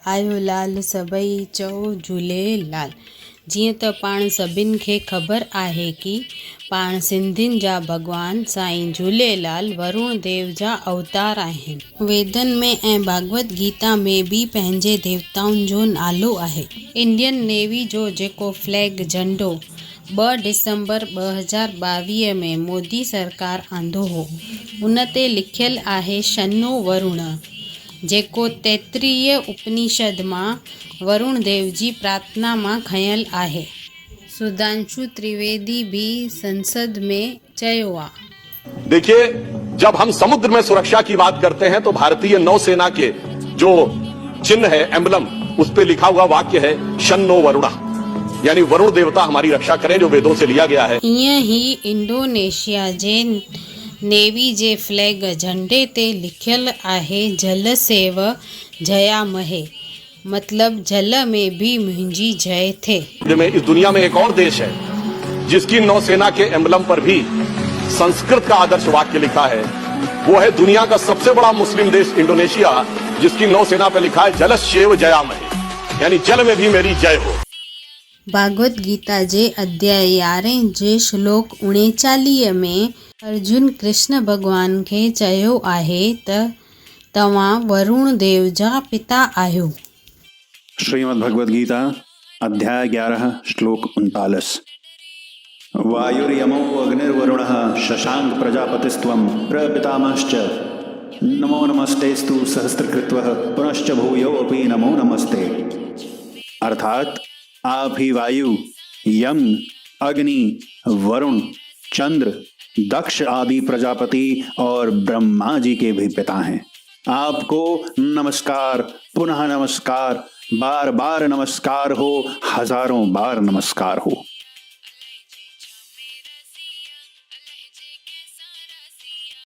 आयो लाल सभई चओ झूलेलाल। जीअं त पाण सभिनि खे ख़बर आहे कि पाण सिंधियुनि जा भॻवान साईं झूलेलाल वरुण देव जा अवतार आहिनि। वेदनि में ऐं भागवत गीता में बि पंहिंजे देवताउनि जो नालो आहे। इंडियन नेवी जो जेको फ्लैग झंडो 2 डिसंबर 2022 में मोदी सरकार आंदो हो, उन ते लिखियलु आहे शन्नो वरुण, जेको 33 उपनिषद मां वरुण देव जी प्रार्थना मां खंयल आहे। सुधांशु त्रिवेदी भी संसद में चयो आ। देखिए, जब हम समुद्र में सुरक्षा की बात करते हैं तो भारतीय नौसेना के जो चिन्ह है, एम्बलम, उस पे लिखा हुआ वाक्य है शन्नो वरुणा, यानी वरुण देवता हमारी रक्षा करें, जो वेदों से लिया गया है। ईअं ही इंडोनेशिया जे नेवी जे फ्लैग झंडे ते लिखियलु आहे जल सेव जयामहे, मतलब जल में भी मुंहिंजी जय थे। इस दुनिया में एक और देश है जिसकी नौसेना के एम्बलम पर भी संस्कृत का आदर्श वाक्य लिखा है। वो है दुनिया का सबसे बड़ा मुस्लिम देश इंडोनेशिया, जिसकी नौसेना पर लिखा है जलस्येव जयामहे, यानी जल में भी मेरी जय हो। भागवत गीता जे अध्याय 11 जे श्लोक 39 में अर्जुन कृष्ण भगवान खे चयो आहे त तव्हां वरुण देव जा पिता आहियो। श्रीमद् भगवद गीता अध्याय 11 श्लोक 39। वायुर्यमो अग्निर्वरुणः शशांक प्रजापतिस्त्वं प्रपितामहश्च नमो नमस्तेस्तु सहस्त्रकृत्वः पुनश्च भूयोऽपि नमो नमस्ते। अर्थात आप ही वायु, यम, अग्नि, वरुण, चंद्र, दक्ष आदि प्रजापति और ब्रह्मा जी के भी पिता हैं। आपको नमस्कार, पुनः नमस्कार, बार बार नमस्कार हो, हजारों बार नमस्कार हो।